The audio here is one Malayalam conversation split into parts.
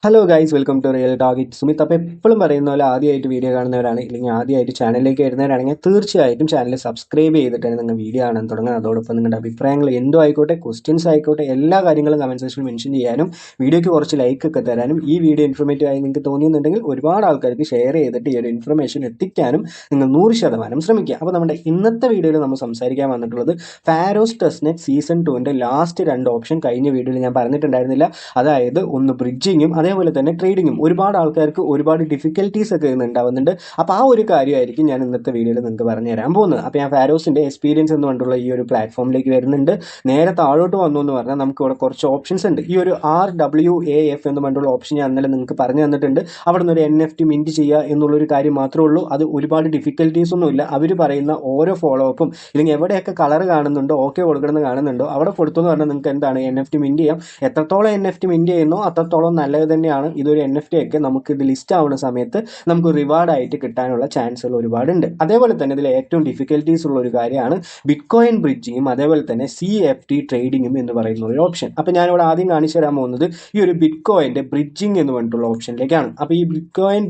Hello guys, welcome to real talk. It Sumith. അപ്പോൾ എപ്പോഴും പറയുന്ന പോലെ ആദ്യമായിട്ട് വീഡിയോ കാണുന്നവരാണ്, ഇല്ലെങ്കിൽ ആദ്യമായിട്ട് ചാനലിലേക്ക് വരുന്നവരാണെങ്കിൽ തീർച്ചയായിട്ടും ചാനൽ സബ്സ്ക്രൈബ് ചെയ്തിട്ടാണ് നിങ്ങൾ വീഡിയോ കാണാൻ തുടങ്ങുന്നത്. അതോടൊപ്പം നിങ്ങളുടെ അഭിപ്രായങ്ങൾ എന്തോ ആയിക്കോട്ടെ, ക്വസ്റ്റ്യൻസ് ആയിക്കോട്ടെ, എല്ലാ കാര്യങ്ങളും കമൻറ്റ് സെക്ഷനിൽ മെൻഷൻ ചെയ്യാനും വീഡിയോയ്ക്ക് കുറച്ച് ലൈക്ക് ഒക്കെ തരാനും ഈ വീഡിയോ ഇൻഫോർമേറ്റീവ് ആയി നിങ്ങൾക്ക് തോന്നിയെന്നുണ്ടെങ്കിൽ ഒരുപാട് ആൾക്കാർക്ക് ഷെയർ ചെയ്തിട്ട് ഈ ഒരു ഇൻഫർമേഷൻ എത്തിക്കാനും നിങ്ങൾ 100% ശ്രമിക്കുക. അപ്പോൾ നമ്മുടെ ഇന്നത്തെ വീഡിയോയിൽ നമ്മൾ സംസാരിക്കാൻ വന്നിട്ടുള്ളത് ഫാരോസ് ടെസ്റ്റ്നെറ്റ് സീസൺ 2ൻ്റെ ലാസ്റ്റ് 2 ഓപ്ഷൻ കഴിഞ്ഞ വീഡിയോയിൽ ഞാൻ പറഞ്ഞിട്ടുണ്ടായിരുന്നില്ല. അതായത് ഒന്ന് ബ്രിഡ്ജിങ്ങും അതേപോലെ തന്നെ ട്രേഡിങ്ങും. ഒരുപാട് ആൾക്കാർക്ക് ഒരുപാട് ഡിഫിക്കൽട്ടീസ് ഒക്കെ ഉണ്ടാവുന്നുണ്ട്. അപ്പോൾ ആ ഒരു കാര്യമായിരിക്കും ഞാൻ ഇന്നത്തെ വീഡിയോയിൽ നിങ്ങൾക്ക് പറഞ്ഞു തരാൻ പോകുന്നത്. അപ്പോൾ ഞാൻ ഫാരോസിൻ്റെ എക്സ്പീരിയൻസ് എന്ന് പറഞ്ഞിട്ടുള്ള ഈ ഒരു പ്ലാറ്റ്ഫോമിലേക്ക് വരുന്നുണ്ട്. നേരെ താഴോട്ട് വന്നു എന്ന് പറഞ്ഞാൽ നമുക്ക് ഇവിടെ കുറച്ച് ഓപ്ഷൻസ് ഉണ്ട്. ഈ ഒരു RWAF എന്ന് പറഞ്ഞിട്ടുള്ള ഓപ്ഷൻ ഞാൻ ഇന്നലെ നിങ്ങൾക്ക് പറഞ്ഞു തന്നിട്ടുണ്ട്. അവിടെ നിന്ന് ഒരു NFT മിൻറ്റ് ചെയ്യുക എന്നുള്ളൊരു കാര്യം മാത്രമേ ഉള്ളൂ. അത് ഒരുപാട് ഡിഫിക്കൽട്ടീസ് ഒന്നുമില്ല. അവർ പറയുന്ന ഓരോ ഫോളോ അപ്പും ഇല്ലെങ്കിൽ എവിടെയൊക്കെ കളർ കാണുന്നുണ്ടോ, ഓക്കെ കൊടുക്കണമെന്ന് കാണുന്നുണ്ടോ, അവിടെ കൊടുത്തു എന്ന് പറഞ്ഞാൽ നിങ്ങൾക്ക് എന്താണ് NFT മിൻറ്റ് ചെയ്യാം. എത്രത്തോളം NFT മിൻറ്റ് ചെയ്യുന്നോ അത്രത്തോളം നല്ലത് തന്നെയാണ്. ഇതൊരു NFT ഒക്കെ നമുക്ക് ഇത് ലിസ്റ്റ് ആവുന്ന സമയത്ത് നമുക്ക് റിവാർഡായിട്ട് കിട്ടാനുള്ള ചാൻസുകൾ ഒരുപാടുണ്ട്. അതേപോലെ തന്നെ ഇതിൽ ഏറ്റവും ഡിഫിക്കൽട്ടീസ് ഉള്ള ഒരു കാര്യമാണ് ബിറ്റ്കോയിൻ ബ്രിഡ്ജിങ്ങും അതേപോലെ തന്നെ CFT ട്രേഡിങ്ങും എന്ന് പറയുന്ന ഒരു ഓപ്ഷൻ. അപ്പോൾ ഞാനിവിടെ ആദ്യം കാണിച്ചു തരാൻ പോകുന്നത് ഈ ഒരു ബിറ്റ്കോയിൻ്റെ ബ്രിഡ്ജിങ് എന്ന് പറഞ്ഞിട്ടുള്ള ഓപ്ഷനിലേക്കാണ്. അപ്പോൾ ഈ ബിറ്റ്കോയിൻ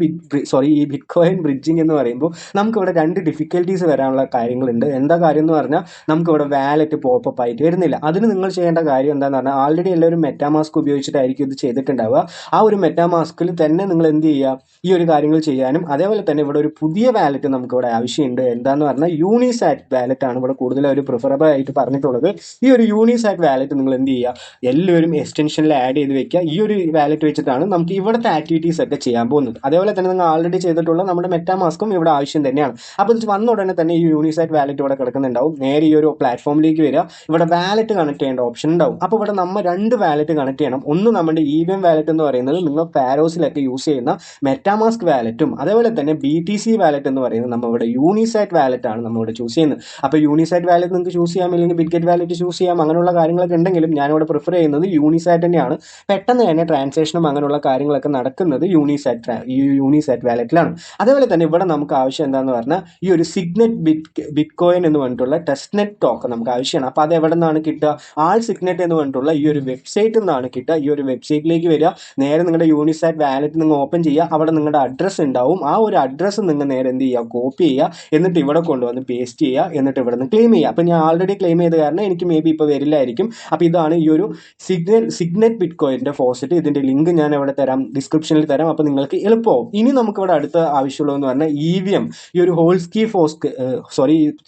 ബ്രിഡ്ജിങ് എന്ന് പറയുമ്പോൾ നമുക്കിവിടെ 2 ഡിഫിക്കൽട്ടീസ് വരാനുള്ള കാര്യങ്ങളുണ്ട്. എന്താ കാര്യം എന്ന് പറഞ്ഞാൽ നമുക്കിവിടെ വാലറ്റ് പോപ്പപ്പ് ആയിട്ട് വരുന്നില്ല. അതിന് നിങ്ങൾ ചെയ്യേണ്ട കാര്യം എന്താണെന്ന് പറഞ്ഞാൽ ആൾറെഡി എല്ലാവരും മെറ്റാമാസ്ക് ഉപയോഗിച്ചിട്ടായിരിക്കും ഇത് ചെയ്തിട്ടുണ്ടാവുക. ആ ഒരു മെറ്റാമാസ്കിൽ തന്നെ നിങ്ങൾ എന്ത് ചെയ്യുക, ഈ ഒരു കാര്യങ്ങൾ ചെയ്യാനും അതേപോലെ തന്നെ ഇവിടെ ഒരു പുതിയ വാലറ്റ് നമുക്ക് ഇവിടെ ആവശ്യമുണ്ട്. എന്താന്ന് പറഞ്ഞാൽ യൂണിസാറ്റ് വാലറ്റ് ആണ് ഇവിടെ കൂടുതൽ ഒരു പ്രിഫറബിൾ ആയിട്ട് പറഞ്ഞിട്ടുള്ളത്. ഈ ഒരു യൂണിസാറ്റ് വാലറ്റ് നിങ്ങൾ എന്ത് ചെയ്യുക, എല്ലാവരും എക്സ്റ്റൻഷനിൽ ആഡ് ചെയ്ത് വെക്കുക. ഈ ഒരു വാലറ്റ് വെച്ചിട്ടാണ് നമുക്ക് ഇവിടുത്തെ ആക്ടിവിറ്റീസ് ഒക്കെ ചെയ്യാൻ പോകുന്നത്. അതേപോലെ തന്നെ നിങ്ങൾ ആൾറെഡി ചെയ്തിട്ടുള്ള നമ്മുടെ മെറ്റാമാസ്കും ഇവിടെ ആവശ്യം തന്നെയാണ്. അപ്പോൾ ഇത് വന്ന ഉടനെ തന്നെ ഈ യൂണിസാറ്റ് വാലറ്റ് ഇവിടെ കിടക്കുന്നുണ്ടാവും. നേരെ ഈ ഒരു പ്ലാറ്റ്ഫോമിലേക്ക് വരിക, ഇവിടെ വാലറ്റ് കണക്ട് ചെയ്യേണ്ട ഓപ്ഷൻ ഉണ്ടാവും. അപ്പോൾ ഇവിടെ നമ്മൾ 2 വാലറ്റ് കണക്ട് ചെയ്യണം. ഒന്ന് നമ്മുടെ EVM വാലറ്റ് എന്ന് പറയുന്നത് നിങ്ങൾ ഫാരോസിലൊക്കെ യൂസ് ചെയ്യുന്ന മെറ്റാമാസ്ക് വാലറ്റും അതേപോലെ തന്നെ BTC വാലറ്റ് എന്ന് പറയുന്നത് നമ്മൾ ഇവിടെ യൂണിസാറ്റ് വാലറ്റ് ആണ് നമ്മളിവിടെ ചൂസ് ചെയ്യുന്നത്. അപ്പോൾ യൂണിസാറ്റ് വാലറ്റ് നിങ്ങൾക്ക് ചൂസ് ചെയ്യാം, അല്ലെങ്കിൽ ബിറ്റ്ഗെറ്റ് വാലറ്റ് ചൂസ് ചെയ്യാം. അങ്ങനെയുള്ള കാര്യങ്ങളൊക്കെ ഉണ്ടെങ്കിലും ഞാനിവിടെ പ്രിഫർ ചെയ്യുന്നത് യൂണിസാറ്റ് തന്നെയാണ്. പെട്ടെന്ന് തന്നെ ട്രാൻസാക്ഷനും അങ്ങനെയുള്ള കാര്യങ്ങളൊക്കെ നടക്കുന്നത് യൂണിസാറ്റ് വാലറ്റിലാണ്. അതേപോലെ തന്നെ ഇവിടെ നമുക്ക് ആവശ്യം എന്താണെന്ന് പറഞ്ഞാൽ ഈ ഒരു ബിറ്റ്കോയിൻ എന്ന് പറഞ്ഞിട്ടുള്ള ടെസ്റ്റ്നെറ്റ് ടോക്കൺ നമുക്ക് ആവശ്യമാണ്. അപ്പോൾ അത് എവിടെ നിന്നാണ് കിട്ടുക? സിഗ്നെറ്റ് എന്ന് പറഞ്ഞിട്ടുള്ള ഈ ഒരു വെബ്സൈറ്റിൽ നിന്നാണ് കിട്ടുക. ഈ ഒരു വെബ്സൈറ്റിലേക്ക് വരിക, നേരെ നിങ്ങളുടെ യൂണിസാറ്റ് വാലറ്റ് നിങ്ങൾ ഓപ്പൺ ചെയ്യുക. അവിടെ നിങ്ങളുടെ അഡ്രസ്സ് ഉണ്ടാവും. ആ ഒരു അഡ്രസ്സ് നിങ്ങൾ നേരെ എന്ത് ചെയ്യുക, കോപ്പി ചെയ്യുക, എന്നിട്ട് ഇവിടെ കൊണ്ടുവന്ന് പേസ്റ്റ് ചെയ്യുക, എന്നിട്ട് ഇവിടെ നിന്ന് ക്ലെയിം ചെയ്യുക. അപ്പോൾ ഞാൻ ആൾറെഡി ക്ലെയിം ചെയ്ത കാരണം എനിക്ക് മേ ബി ഇപ്പോൾ വരില്ലായിരിക്കും. അപ്പോൾ ഇതാണ് ഈ ഒരു സിഗ്നെറ്റ് ബിറ്റ്കോയിൻ്റെ ഫോസറ്റ്. ഇതിൻ്റെ ലിങ്ക് ഞാൻ ഇവിടെ തരാം, ഡിസ്ക്രിപ്ഷനിൽ തരാം. അപ്പോൾ നിങ്ങൾക്ക് എളുപ്പമാവും. ഇനി നമുക്ക് ഇവിടെ അടുത്ത ആവശ്യമുള്ളതെന്ന് പറഞ്ഞാൽ EVM, ഈ ഒരു ഹോൾസ്കി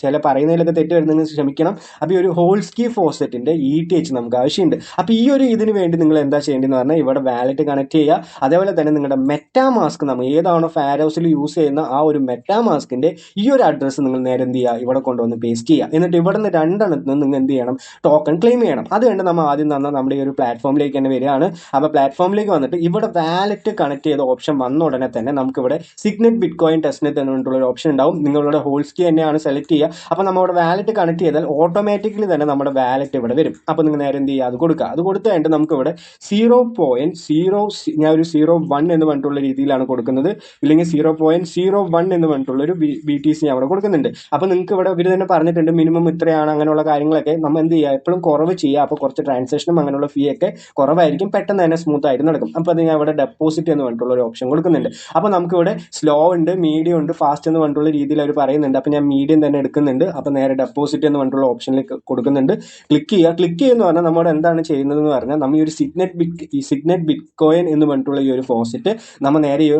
ചില പറയുന്നതിലൊക്കെ തെറ്റ് വരുന്നതെന്ന് ക്ഷമിക്കണം. അപ്പോൾ ഈ ഒരു ഹോൾസ്കി ഫോസറ്റിൻ്റെ ETH നമുക്ക് ആവശ്യമുണ്ട്. അപ്പോൾ ഈ ഒരു ഇതിന് വേണ്ടി നിങ്ങൾ എന്താ ചെയ്യേണ്ടതെന്ന് പറഞ്ഞാൽ ഇവിടെ വാലറ്റ് കണക്ട് ചെയ്യുക. അതേപോലെ തന്നെ നിങ്ങളുടെ മെറ്റാമാസ്ക് നമ്മൾ ഏതാണോ ഫാരോസിൽ യൂസ് ചെയ്യുന്ന ആ ഒരു മെറ്റാമാസ്കിൻ്റെ ഈ ഒരു അഡ്രസ്സ് നിങ്ങൾ നേരെ എന്ത് ചെയ്യുക, ഇവിടെ കൊണ്ടുവന്ന് പേസ്റ്റ് ചെയ്യുക. എന്നിട്ട് ഇവിടെ നിന്ന് 2 എണ്ണത്തിൽ നിന്ന് നിങ്ങൾ എന്ത് ചെയ്യണം, ടോക്കൺ ക്ലെയിം ചെയ്യണം. അത് കണ്ട് നമ്മൾ ആദ്യം തന്നെ നമ്മുടെ ഈ ഒരു പ്ലാറ്റ്ഫോമിലേക്ക് തന്നെ വരികയാണ്. അപ്പോൾ പ്ലാറ്റ്ഫോമിലേക്ക് വന്നിട്ട് ഇവിടെ വാലറ്റ് കണക്ട് ചെയ്ത ഓപ്ഷൻ വന്ന ഉടനെ തന്നെ നമുക്കിവിടെ സിഗ്നെറ്റ് ബിറ്റ്കോയിൻ ടെസ്റ്റ്നെറ്റ് എന്ന് പറഞ്ഞിട്ടുള്ള ഒരു ഓപ്ഷൻ ഉണ്ടാവും. നിങ്ങളുടെ ഹോൾസ്കി തന്നെയാണ് സെലക്ട് ചെയ്യുക. അപ്പോൾ നമ്മുടെ വാലറ്റ് കണക്ട് ചെയ്താൽ ഓട്ടോമാറ്റിക്കലി തന്നെ നമ്മുടെ വാലറ്റ് ഇവിടെ വരും. അപ്പോൾ നിങ്ങൾ നേരെ എന്ത് ചെയ്യുക, അത് കൊടുക്കുക. അത് കൊടുത്തു കഴിഞ്ഞിട്ട് നമുക്ക് ഇവിടെ 0.0 ഞാൻ ഒരു 0.1 എന്ന് പറഞ്ഞിട്ടുള്ള രീതിയിലാണ് കൊടുക്കുന്നത്, ഇല്ലെങ്കിൽ 0.01 എന്ന് പറഞ്ഞിട്ടുള്ള ഒരു BTC ഞാൻ അവിടെ കൊടുക്കുന്നുണ്ട്. അപ്പോൾ നിങ്ങൾക്ക് ഇവിടെ ഇവർ തന്നെ പറഞ്ഞിട്ടുണ്ട് മിനിമം ഇത്രയാണ്. അങ്ങനെയുള്ള കാര്യങ്ങളൊക്കെ നമ്മൾ എന്ത് ചെയ്യുക, എപ്പോഴും കുറവ് ചെയ്യുക. അപ്പോൾ കുറച്ച് ട്രാൻസാക്ഷനും അങ്ങനെയുള്ള ഫീ ഒക്കെ കുറവായിരിക്കും, പെട്ടെന്ന് തന്നെ സ്മൂത്ത് ആയിട്ട് നടക്കും. അപ്പോൾ അത് ഞാൻ ഇവിടെ ഡെപ്പോസിറ്റ് എന്ന് പറഞ്ഞിട്ടുള്ള ഒരു ഓപ്ഷൻ കൊടുക്കുന്നുണ്ട്. അപ്പോൾ നമുക്ക് ഇവിടെ സ്ലോ ഉണ്ട്, മീഡിയം ഉണ്ട്, ഫാസ്റ്റ് എന്ന് പറഞ്ഞിട്ടുള്ള രീതിയിൽ അവർ പറയുന്നുണ്ട്. അപ്പോൾ ഞാൻ മീഡിയം തന്നെ എടുക്കുന്നുണ്ട്. അപ്പോൾ നേരെ ഡെപ്പോസിറ്റ് എന്ന് പറഞ്ഞിട്ടുള്ള ഓപ്ഷനിലേക്ക് കൊടുക്കുന്നുണ്ട്. ക്ലിക്ക് ചെയ്യുക എന്ന് പറഞ്ഞാൽ നമ്മുടെ എന്താണ് ചെയ്യുന്നതെന്ന് പറഞ്ഞാൽ നമ്മൾ ഈ ഒരു സിഗ്നെറ്റ് ബിറ്റ്കോയിൻ എന്ന് പറഞ്ഞിട്ടുള്ള ഈ ഒരു ഫോസറ്റ് നമ്മൾ നേരെ ഈ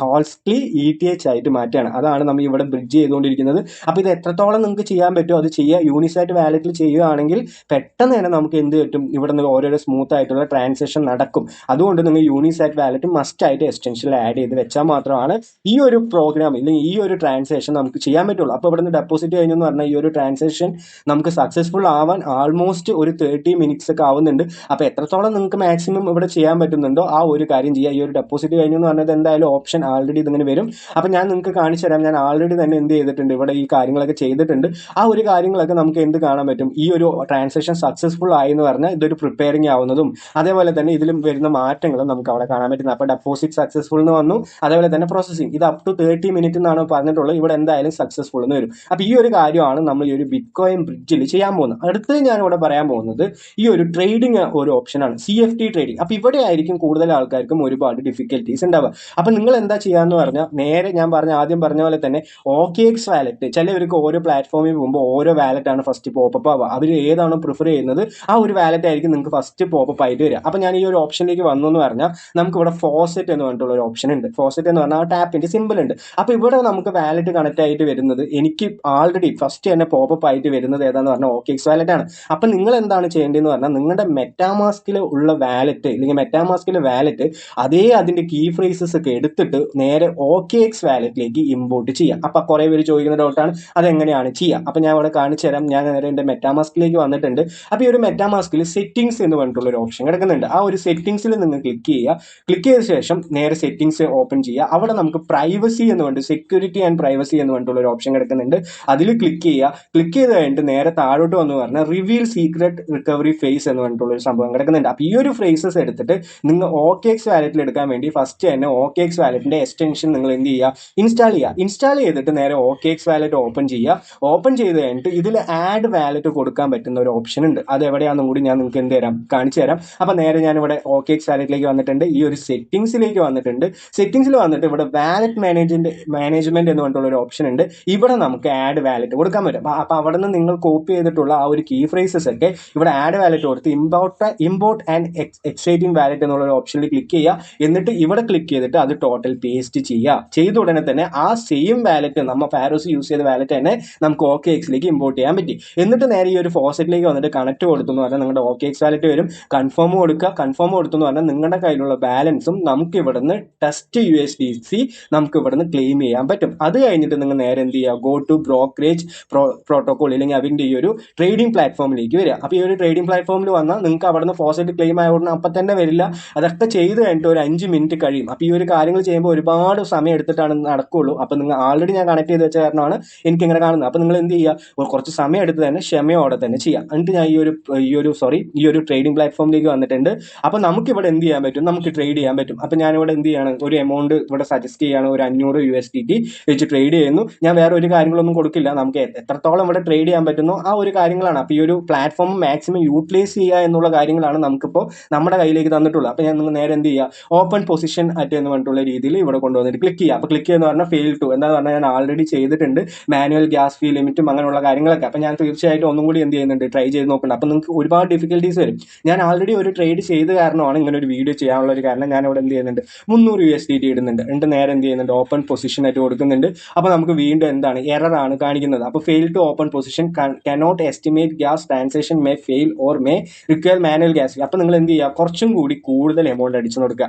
ഹോൾസ്കി ETH ആയിട്ട് മാറ്റുകയാണ്. അതാണ് നമ്മൾ ഇവിടെ ബ്രിഡ്ജ് ചെയ്തുകൊണ്ടിരിക്കുന്നത്. അപ്പോൾ ഇത് എത്രത്തോളം നിങ്ങൾക്ക് ചെയ്യാൻ പറ്റുമോ അത് ചെയ്യുക. യൂണിസാറ്റ് വാലറ്റിൽ ചെയ്യുകയാണെങ്കിൽ പെട്ടെന്ന് തന്നെ നമുക്ക് എന്ത് പറ്റും, ഇവിടെ നിന്ന് ഓരോരോ സ്മൂത്ത് ആയിട്ടുള്ള ട്രാൻസാക്ഷൻ നടക്കും. അതുകൊണ്ട് നിങ്ങൾ യൂണിസാറ്റ് വാലറ്റ് മസ്റ്റ് ആയിട്ട് എക്സ്റ്റൻഷനിൽ ആഡ് ചെയ്ത് വെച്ചാൽ മാത്രമാണ് ഈ ഒരു പ്രോഗ്രാം ഇല്ലെങ്കിൽ ഈ ഒരു ട്രാൻസാക്ഷൻ നമുക്ക് ചെയ്യാൻ പറ്റുള്ളൂ. അപ്പോൾ ഇവിടെ നിന്ന് ഡെപ്പോസിറ്റ് കഴിഞ്ഞെന്ന് പറഞ്ഞാൽ ഈ ഒരു ട്രാൻസാക്ഷൻ നമുക്ക് സക്സസ്ഫുൾ ആവാൻ ആൾമോസ്റ്റ് ഒരു 30 മിനിറ്റ്സ് ഒക്കെ ആവുന്നുണ്ട്. അപ്പോൾ എത്രത്തോളം നിങ്ങൾക്ക് മാക്സിമം ഇവിടെ ചെയ്യാൻ പറ്റുന്നുണ്ടോ ആ ഒരു കാര്യം ചെയ്യുക. ഈ ഒരു ഡെപ്പോസിറ്റ് കഴിഞ്ഞെന്ന് പറഞ്ഞത് എന്തായാലും ഓപ്ഷൻ ആൾറെഡി ഇതിങ്ങനെ വരും. അപ്പോൾ ഞാൻ നിങ്ങൾക്ക് കാണിച്ചു തരാം. ഞാൻ ആൾറെഡി തന്നെ എന്ത് ചെയ്തിട്ടുണ്ട്, ഇവിടെ ഈ കാര്യങ്ങളൊക്കെ ചെയ്തിട്ടുണ്ട്. ആ ഒരു കാര്യങ്ങളൊക്കെ നമുക്ക് എന്ത് കാണാൻ പറ്റും, ഈ ഒരു ട്രാൻസാക്ഷൻ സക്സസ്ഫുൾ ആയി എന്ന് പറഞ്ഞാൽ ഇതൊരു പ്രിപ്പയറിംഗ് ആവുന്നതും അതേപോലെ തന്നെ ഇതിലും വരുന്ന മാറ്റങ്ങളും നമുക്ക് അവിടെ കാണാൻ പറ്റുന്നത്. അപ്പോൾ ഡെപ്പോസിറ്റ് സക്സസ്ഫുൾ എന്ന് വന്നു. അതേപോലെ തന്നെ പ്രോസസ്സിംഗ് ഇത് അപ് ടു 30 മിനിറ്റ് എന്നാണ് പറഞ്ഞിട്ടുള്ളത്. ഇവിടെ എന്തായാലും സക്സസ്ഫുൾ എന്ന് വരും. അപ്പോൾ ഈ ഒരു കാര്യമാണ് നമ്മൾ ഈ ഒരു ബിറ്റ്കോയിൻ ബ്രിഡ്ജിൽ ചെയ്യാൻ പോകുന്നത്. അടുത്ത് ഞാൻ ഇവിടെ പറയാൻ പോകുന്നത് ഈ ഒരു ട്രേഡിംഗ് ഒരു ഓപ്ഷനാണ്, CFT ട്രേഡിംഗ്. അപ്പോൾ ഇവിടെ ആയിരിക്കും കൂടുതൽ ആൾക്കാർക്കും ഒരുപാട് ഡിഫിക്കൽട്ടീസ് ഉണ്ടാവുക. അപ്പം നിങ്ങൾ എന്താ ചെയ്യാന്ന് പറഞ്ഞാൽ നേരെ ഞാൻ ആദ്യം പറഞ്ഞ പോലെ തന്നെ OKX വാലറ്റ്, ചിലവർക്ക് ഓരോ പ്ലാറ്റ്ഫോമിൽ പോകുമ്പോൾ ഓരോ വാലറ്റ് ആണ് ഫസ്റ്റ് പോപ്പപ്പ് ആവുക. അവർ ഏതാണോ പ്രിഫർ ചെയ്യുന്നത് ആ ഒരു വാലറ്റ് ആയിരിക്കും നിങ്ങൾക്ക് ഫസ്റ്റ് പോപ്പപ്പ് ആയിട്ട് വരിക. അപ്പം ഞാൻ ഈ ഒരു ഓപ്ഷനിലേക്ക് വന്നു എന്ന് പറഞ്ഞാൽ നമുക്ക് ഇവിടെ ഫോസെറ്റ് എന്ന് പറഞ്ഞിട്ടുള്ള ഒരു ഓപ്ഷൻ ഉണ്ട്. ഫോസെറ്റ് എന്ന് പറഞ്ഞാൽ ആ ടാപ്പിന്റെ സിമ്പിൾ ഉണ്ട്. അപ്പോൾ ഇവിടെ നമുക്ക് വാലറ്റ് കണക്ട് ആയിട്ട് വരുന്നത്, എനിക്ക് ആൾറെഡി ഫസ്റ്റ് തന്നെ പോപ്പപ്പ് ആയിട്ട് വരുന്നത് ഏതാന്ന് പറഞ്ഞാൽ OKX വാലറ്റ് ആണ്. അപ്പം നിങ്ങൾ എന്താണ് ചെയ്യേണ്ടതെന്ന് പറഞ്ഞാൽ നിങ്ങളുടെ മെറ്റാമാസ്കിൽ ഉള്ള വാലറ്റ് അല്ലെങ്കിൽ മെറ്റാമാസ്കിലെ വാലറ്റ് അതേ അതിന്റെ കീ ഫ്രേസസ് ഒക്കെ എടുത്തിട്ട് നേരെ OKX വാലറ്റിലേക്ക് ഇമ്പോർട്ട് ചെയ്യാം. അപ്പൊ കുറെ പേര് ചോദിക്കുന്ന ഡൗട്ടാണ് അതെങ്ങനെയാണ് ചെയ്യുക. അപ്പൊ ഞാൻ ഇവിടെ കാണിച്ചു തരാം. ഞാൻ നേരെ എന്റെ മെറ്റാമാസ്കിലേക്ക് വന്നിട്ടുണ്ട്. അപ്പൊ ഈ ഒരു മെറ്റാമാസ്കിൽ സെറ്റിംഗ്സ് എന്ന് പറഞ്ഞിട്ടുള്ള ഒരു ഓപ്ഷൻ കിടക്കുന്നുണ്ട്. ആ ഒരു സെറ്റിംഗ്സിൽ നിങ്ങൾ ക്ലിക്ക് ചെയ്യുക. ക്ലിക്ക് ചെയ്ത ശേഷം നേരെ സെറ്റിംഗ്സ് ഓപ്പൺ ചെയ്യുക. അവിടെ നമുക്ക് പ്രൈവസി എന്ന് പറഞ്ഞിട്ട് സെക്യൂരിറ്റി ആൻഡ് പ്രൈവസി എന്ന് പറഞ്ഞിട്ടുള്ള ഒരു ഓപ്ഷൻ കിടക്കുന്നുണ്ട്. അതിൽ ക്ലിക്ക് ചെയ്യുക. ക്ലിക്ക് ചെയ്ത് കഴിഞ്ഞിട്ട് നേരെ താഴോട്ട് വന്ന് പറഞ്ഞാൽ റിവീൽ സീക്രട്ട് റിക്കവറി ഫേസ് എന്ന് പറഞ്ഞിട്ടുള്ള ഒരു സംഭവം കിടക്കുന്നുണ്ട്. അപ്പൊ ഈ ഒരു ഫ്രേസസ് എടുത്തിട്ട് നിങ്ങൾ OKX വാലറ്റിൽ എടുക്കാൻ വേണ്ടി ഫസ്റ്റ് തന്നെ OKX വാലറ്റിന്റെ എക്സ്റ്റൻഷൻ നിങ്ങൾ എന്ത് ചെയ്യുക, ഇൻസ്റ്റാൾ ചെയ്യുക. ഇൻസ്റ്റാൾ ചെയ്തിട്ട് നേരെ OKX വാലറ്റ് ഓപ്പൺ ചെയ്യുക. ഓപ്പൺ ചെയ്ത് കഴിഞ്ഞിട്ട് ഇതിൽ ആഡ് വാലറ്റ് കൊടുക്കാൻ പറ്റുന്ന ഒരു ഓപ്ഷൻ ഉണ്ട്. അത് എവിടെയാണെന്നും കൂടി ഞാൻ നിങ്ങൾക്ക് എന്ത് തരാം, കാണിച്ചു തരാം. അപ്പൊ നേരെ ഞാൻ ഇവിടെ OKX വാലറ്റിലേക്ക് വന്നിട്ടുണ്ട്. ഈ ഒരു സെറ്റിംഗ്സിലേക്ക് വന്നിട്ടുണ്ട്. സെറ്റിംഗ്സിൽ വന്നിട്ട് ഇവിടെ വാലറ്റ് മാനേജ്മെന്റ് എന്ന് പറഞ്ഞിട്ടുള്ള ഒരു ഓപ്ഷൻ ഉണ്ട്. ഇവിടെ നമുക്ക് ആഡ് വാലറ്റ് കൊടുക്കാൻ പറ്റും. അപ്പൊ അവിടെ നിന്ന് നിങ്ങൾ കോപ്പി ചെയ്തിട്ടുള്ള ആ ഒരു കീ ഫ്രേസസ് ഒക്കെ ഇവിടെ ആഡ് വാലറ്റ് കൊടുത്ത് ഇമ്പോർട്ട് ആൻഡ് എക്സൈറ്റിംഗ് വാലറ്റ് എന്നുള്ള ഒരു ഓപ്ഷനിൽ ക്ലിക്ക് ചെയ്യുക. എന്നിട്ട് ഇവിടെ ക്ലിക്ക് ചെയ്തിട്ട് അത് ടോട്ടൽ പേസ്റ്റ് ചെയ്യുക. ചെയ്ത ഉടനെ തന്നെ ആ സെയിം വാലറ്റ്, നമ്മൾ ഫാരോസ് യൂസ് ചെയ്ത വാലറ്റ് തന്നെ നമുക്ക് OKXലേക്ക് ഇമ്പോർട്ട് ചെയ്യാൻ പറ്റി. എന്നിട്ട് നേരെ ഈ ഒരു ഫോസറ്റിലേക്ക് വന്നിട്ട് കണക്ട് കൊടുത്തു എന്ന് പറഞ്ഞാൽ നിങ്ങളുടെ OKX വാലറ്റ് വരും. കൺഫേം കൊടുക്കുക. കൺഫേം കൊടുത്തു എന്ന് പറഞ്ഞാൽ നിങ്ങളുടെ കയ്യിലുള്ള ബാലൻസും നമുക്ക് ഇവിടുന്ന് ടെസ്റ്റ് USDC നമുക്ക് ഇവിടുന്ന് ക്ലെയിം ചെയ്യാൻ പറ്റും. അത് കഴിഞ്ഞിട്ട് നിങ്ങൾ നേരെ എന്ത് ചെയ്യുക, ഗോ ടു ബ്രോക്കറേജ് പ്രോട്ടോകോൾ അല്ലെങ്കിൽ അതിന്റെ ഈ ഒരു ട്രേഡിംഗ് പ്ലാറ്റ്ഫോമിലേക്ക് വരിക. അപ്പോൾ ഈ ഒരു ട്രേഡിംഗ് പ്ലാറ്റ്ഫോമിൽ വന്നാൽ നിങ്ങൾക്ക് അവിടുന്ന് ഫോസറ്റ് ക്ലെയിം ആയ ഉടനെ അപ്പം തന്നെ വരില്ല. അതൊക്കെ ചെയ്ത് കഴിഞ്ഞിട്ട് ഒരു 5 മിനിറ്റ് കഴിയും. അപ്പോൾ ഈ ഒരു കാര്യങ്ങൾ ചെയ്യുമ്പോൾ ഒരുപാട് സമയം എടുത്തിട്ടാണ് നടക്കുകയുള്ളൂ. അപ്പോൾ നിങ്ങൾ ആൾറെഡി ഞാൻ കണക്ട് ചെയ്ത് വെച്ച കാരണമാണ് എനിക്ക് ഇങ്ങനെ കാണുന്നത്. അപ്പോൾ നിങ്ങൾ എന്ത് ചെയ്യുക, കുറച്ച് സമയം എടുത്ത് തന്നെ ക്ഷമയോടെ തന്നെ ചെയ്യാം. എന്നിട്ട് ഞാൻ ഈ ഒരു ട്രേഡിംഗ് പ്ലാറ്റ്ഫോമിലേക്ക് വന്നിട്ടുണ്ട്. അപ്പോൾ നമുക്ക് ഇവിടെ എന്ത് ചെയ്യാൻ പറ്റും, നമുക്ക് ട്രേഡ് ചെയ്യാൻ പറ്റും. അപ്പോൾ ഞാനിവിടെ എന്ത് ചെയ്യാണ്, ഒരു എമൗണ്ട് ഇവിടെ സജസ്റ്റ് ചെയ്യാണ്, ഒരു 500 USDT വെച്ച് ട്രേഡ് ചെയ്യുന്നു. ഞാൻ വേറെ ഒരു കാര്യങ്ങളൊന്നും കൊടുക്കില്ല. നമുക്ക് എത്രത്തോളം ഇവിടെ ട്രേഡ് ചെയ്യാൻ പറ്റുന്നോ ആ ഒരു കാര്യങ്ങളാണ്. അപ്പോൾ ഈ ഒരു പ്ലാറ്റ്ഫോം മാക്സിമം യൂട്ടിലൈസ് ചെയ്യുക എന്നുള്ള കാര്യങ്ങളാണ് നമുക്കിപ്പോൾ നമ്മുടെ കയ്യിലേക്ക് തന്നിട്ടുള്ളത്. അപ്പോൾ ഞാൻ നിങ്ങൾ നേരെ എന്ത് ചെയ്യുക, ഓപ്പൺ പൊസിഷൻ അറ്റ് എന്ന് പറഞ്ഞിട്ടുള്ള രീതിയിൽ ഇവിടെ കൊണ്ടുവന്നിട്ട് ക്ലിക്ക് ചെയ്യുക. അപ്പോൾ ക്ലിക്ക് ചെയ്യുന്ന പറഞ്ഞാൽ ഫെയിൽ ടു എന്താ പറഞ്ഞാൽ ഞാൻ ആൾറെഡി ചെയ്തിട്ടുണ്ട് മാനുവൽ ഗ്യാസ് ഫീ ലിമിറ്റും അങ്ങനെയുള്ള കാര്യങ്ങളൊക്കെ. അപ്പോൾ ഞാൻ തീർച്ചയായിട്ടും ഒന്നും കൂടി എന്ത് ചെയ്യുന്നുണ്ട്, ട്രൈ ചെയ്ത് നോക്കുന്നുണ്ട്. അപ്പോൾ നിങ്ങൾക്ക് ഒരുപാട് ഡിഫിക്കൽട്ടീസ് വരും. ഞാൻ ആൾറെഡി ഒരു ട്രേഡ് ചെയ്ത കാരണമാണ് ഇങ്ങനെ ഒരു വീഡിയോ ചെയ്യാനുള്ള ഒരു കാരണം. ഞാൻ ഇവിടെ എന്ത് ചെയ്യുന്നുണ്ട്, 300 USDT ഇടുന്നുണ്ട്. എന്നിട്ട് നേരെ എന്ത് ചെയ്യുന്നുണ്ട്, ഓപ്പൺ പൊസിഷൻ ആയിട്ട് കൊടുക്കുന്നുണ്ട്. അപ്പോൾ നമുക്ക് വീണ്ടും എന്താണ്, എറർ ആണ് കാണിക്കുന്നത്. അപ്പോൾ fail to open position, cannot estimate gas transaction may fail or may require manual gas. അപ്പോൾ നിങ്ങൾ എന്ത് ചെയ്യുക, കുറച്ചും കൂടി കൂടുതൽ എമൗണ്ട് അടിച്ചു കൊടുക്കുക.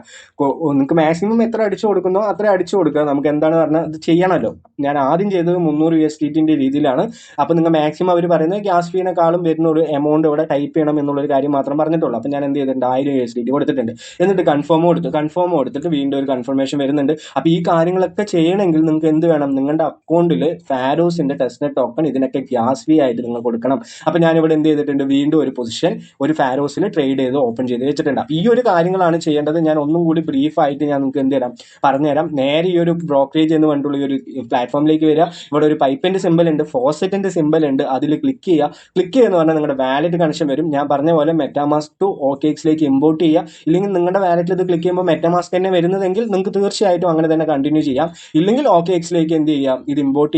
നിങ്ങൾക്ക് മാക്സിമം എത്ര അടിച്ചു കൊടുക്കുന്നോ അത്ര അടിച്ചു കൊടുക്കുക. നമുക്ക് എന്താണ് പറഞ്ഞാൽ ഇത് ചെയ്യണമല്ലോ. ഞാൻ ആദ്യം ചെയ്തത് 300 USDT രീതിയിലാണ്. അപ്പോൾ നിങ്ങൾ മാക്സിമം അവർ പറയുന്നത് ഗ്യാസ് ഫീനേക്കാളും വരുന്ന ഒരു എമൗണ്ട് ഇവിടെ ടൈപ്പ് ചെയ്യണം എന്നുള്ളൊരു കാര്യം മാത്രം പറഞ്ഞിട്ടുള്ളൂ. അപ്പോൾ ഞാൻ എന്ത് ചെയ്തിട്ടുണ്ട്, 1000 USDT കൊടുത്തിട്ടുണ്ട്. എന്നിട്ട് കൺഫേം കൊടുത്തിട്ട് വീണ്ടും ഒരു കൺഫർമേഷൻ വരുന്നുണ്ട്. അപ്പോൾ ഈ കാര്യങ്ങളൊക്കെ ചെയ്യണമെങ്കിൽ നിങ്ങൾക്ക് എന്ത് വേണം, നിങ്ങളുടെ അക്കൗണ്ടിൽ ഫാരോസിന്റെ ടെസ്റ്റ്നെറ്റ് ടോക്കൺ ഇതിനൊക്കെ ഗ്യാസ് ഫീ ആയിട്ട് നിങ്ങൾ കൊടുക്കണം. അപ്പോൾ ഞാനിവിടെ എന്ത് ചെയ്തിട്ടുണ്ട്, വീണ്ടും ഒരു പൊസിഷൻ ഒരു ഫാരോസിൽ ട്രേഡ് ചെയ്ത് ഓപ്പൺ ചെയ്ത് വെച്ചിട്ടുണ്ട്. ഈ ഒരു കാര്യങ്ങളാണ് ചെയ്യേണ്ടത്. ഞാൻ ഒന്നും കൂടി ബ്രീഫായിട്ട് ഞാൻ നിങ്ങൾക്ക് എന്ത് തരാം, പറഞ്ഞുതരാം. നേരെ ഈ ഒരു ബ്രോക്കറേജ് എന്ന് പറഞ്ഞിട്ടുള്ള ഈ ഒരു പ്ലാറ്റ്ഫോമിലേക്ക് വരിക. ഇവിടെ ഒരു പൈപ്പിന്റെ സിമ്പിൾ ഉണ്ട്, ഫോസറ്റിന്റെ സിമ്പിൾ ഉണ്ട്. അതിൽ ക്ലിക്ക് ചെയ്യുക. ക്ലിക്ക് ചെയ്യുന്ന പറഞ്ഞാൽ നിങ്ങളുടെ വാലറ്റ് കണക്ഷൻ വരും. ഞാൻ പറഞ്ഞ പോലെ മെറ്റാമാസ്ക് ടു OKXലേക്ക് ഇമ്പോർട്ട് ചെയ്യുക. ഇല്ലെങ്കിൽ നിങ്ങളുടെ വാലറ്റിൽ ഇത് ക്ലിക്ക് ചെയ്യുമ്പോൾ മെറ്റാമാസ്ക് തന്നെ വരുന്നതെങ്കിൽ നിങ്ങൾക്ക് തീർച്ചയായിട്ടും അങ്ങനെ തന്നെ കണ്ടിന്യൂ ചെയ്യാം. ഇല്ലെങ്കിൽ OKXലേക്ക് എന്ത് ചെയ്യാം, ഇത് ഇമ്പോർട്ട്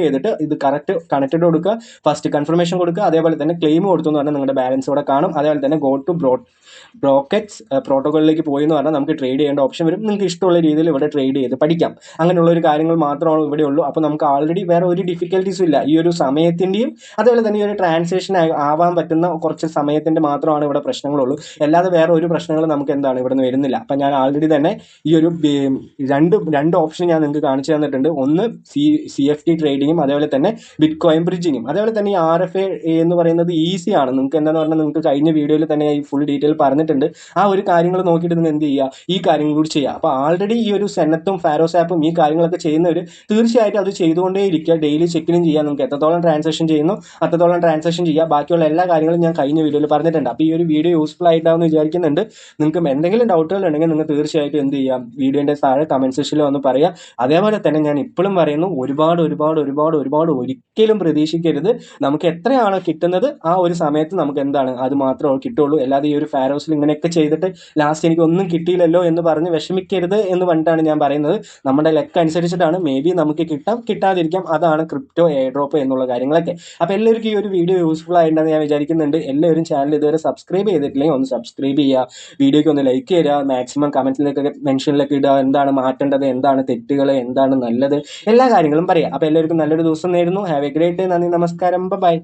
ചെയ്തിട്ട് ഇത് കറക്റ്റ് കണക്റ്റഡ് കൊടുക്കുക. ഫസ്റ്റ് കൺഫർമേഷൻ കൊടുക്കുക. അതേപോലെ തന്നെ ക്ലെയിം കൊടുത്തു എന്ന് പറഞ്ഞാൽ നിങ്ങളുടെ ബാലൻസ് ഇവിടെ കാണും. അതേപോലെ തന്നെ ഗോ ടു ബ്രോക്കറ്റ്സ് പ്രോട്ടോകോളിലേക്ക് പോയി എന്ന് പറഞ്ഞാൽ നമുക്ക് ട്രേഡ് ചെയ്യേണ്ട ഓപ്ഷൻ വരും. നിങ്ങൾക്ക് ഇഷ്ടമുള്ള രീതിയിൽ ഇവിടെ ട്രേഡ് ചെയ്ത് പഠിക്കാം. അങ്ങനെയുള്ള ഒരു കാര്യങ്ങൾ മാത്രമാണ് ഇവിടെ ഉള്ളൂ. അപ്പോൾ നമുക്ക് ആൾറെഡി വേറെ ഒരു ഡിഫിക്കൽട്ടീസും ഇല്ല. ഈ ഒരു സമയത്തിൻ്റെയും അതേപോലെ തന്നെ ഈ ഒരു ട്രാൻസാക്ഷൻ ആവാൻ പറ്റുന്ന കുറച്ച് സമയത്തിൻ്റെ മാത്രമാണ് ഇവിടെ പ്രശ്നങ്ങളുള്ളൂ. അല്ലാതെ വേറെ ഒരു പ്രശ്നങ്ങളും നമുക്ക് എന്താണ് ഇവിടെ നിന്ന് വരുന്നില്ല. അപ്പം ഞാൻ ആൾറെഡി തന്നെ ഈ ഒരു രണ്ട് ഓപ്ഷൻ ഞാൻ നിങ്ങൾക്ക് കാണിച്ചു തന്നിട്ടുണ്ട്. ഒന്ന് CFD ട്രേഡിങ്ങും അതേപോലെ തന്നെ ബിറ്റ് കോയിൻ ബ്രിഡ്ജിങ്ങും. അതേപോലെ തന്നെ ഈ RFA എന്ന് പറയുന്നത് ഈസിയാണ്. നിങ്ങൾക്ക് എന്താണെന്ന് പറഞ്ഞാൽ നിങ്ങൾക്ക് കഴിഞ്ഞ വീഡിയോയിൽ തന്നെ ഈ ഫുൾ ഡീറ്റെയിൽ പറഞ്ഞിട്ടുണ്ട്. ആ ഒരു കാര്യങ്ങൾ നോക്കിയിട്ട് നിങ്ങൾ എന്ത് ചെയ്യുക, ഈ കാര്യങ്ങൾ കൂടി ചെയ്യുക. അപ്പോൾ ആൾറെഡി ഈ ഒരു സെനത്തും ഫാരോസ് ആപ്പും ഈ കാര്യങ്ങളൊക്കെ ചെയ്യുന്നവർ തീർച്ചയായിട്ടും അത് ചെയ്തുകൊണ്ടേ ഇരിക്കുക. ഡെയിലി ചെക്കിനും ചെയ്യുക. നിങ്ങൾക്ക് എത്രത്തോളം ട്രാൻസാക്ഷൻ ചെയ്യുന്നു അത്രത്തോളം ട്രാൻസാക്ഷൻ ചെയ്യുക. ബാക്കിയുള്ള എല്ലാ കാര്യങ്ങളും ഞാൻ കഴിഞ്ഞ വീഡിയോയിൽ പറഞ്ഞിട്ടുണ്ട്. അപ്പോൾ ഈ ഒരു വീഡിയോ യൂസ്ഫുൾ ആയിട്ടാണെന്ന് വിചാരിക്കുന്നുണ്ട്. നിങ്ങൾക്ക് എന്തെങ്കിലും ഡൗട്ടുകൾ ഉണ്ടെങ്കിൽ നിങ്ങൾ തീർച്ചയായിട്ടും എന്ത് ചെയ്യാം, വീഡിയോൻ്റെ താഴെ കമൻറ്റ് സെക്ഷനിൽ വന്ന് പറയുക. അതേപോലെ തന്നെ ഞാൻ ഇപ്പോഴും പറയുന്നു, ഒരുപാട് ഒരിക്കലും പ്രതീക്ഷിക്കരുത്. നമുക്ക് എത്രയാണോ കിട്ടുന്നത് ആ ഒരു സമയത്ത് നമുക്ക് എന്താണ് അത് മാത്രമേ കിട്ടുള്ളൂ. അല്ലാതെ ഈ ഒരു ഫാരോസിൽ ഇങ്ങനെയൊക്കെ ചെയ്തിട്ട് ലാസ്റ്റ് എനിക്ക് ഒന്നും കിട്ടിയില്ലല്ലോ എന്ന് പറഞ്ഞ് വിഷമിക്കരുത് എന്ന് പറഞ്ഞിട്ടാണ് ഞാൻ പറയുന്നത്. നമ്മുടെ ലക്ക് അനുസരിച്ചിട്ടാണ്, മേ ബി നമുക്ക് കിട്ടാം കിട്ടാതിരിക്കാം. അതാണ് ക്രിപ്റ്റോ എയർ ഡ്രോപ്പ് എന്നുള്ള കാര്യങ്ങളൊക്കെ. അപ്പോൾ എല്ലാവർക്കും ഈ ഒരു വീഡിയോ യൂസ്ഫുൾ ആയിട്ടുണ്ടെന്ന് ഞാൻ വിചാരിക്കുന്നുണ്ട്. എല്ലാവരും ചാനൽ ഇതുവരെ സബ്സ്ക്രൈബ് ചെയ്തിട്ടില്ലെങ്കിൽ ഒന്ന് സബ്സ്ക്രൈബ് ചെയ്യുക, വീഡിയോയ്ക്ക് ഒന്ന് ലൈക്ക് ചെയ്യുക, മാക്സിമം കമന്റിലേക്കൊക്കെ മെൻഷനിലൊക്കെ ഇടുക, എന്താണ് മാറ്റേണ്ടത്, എന്താണ് തെറ്റുകൾ, എന്താണ് നല്ലത്, എല്ലാ കാര്യങ്ങളും പറയാം. അപ്പോൾ എല്ലാവർക്കും നല്ലൊരു ദിവസം നേരുന്നു. Have A great day. നന്ദി, നമസ്കാരം, ബൈ.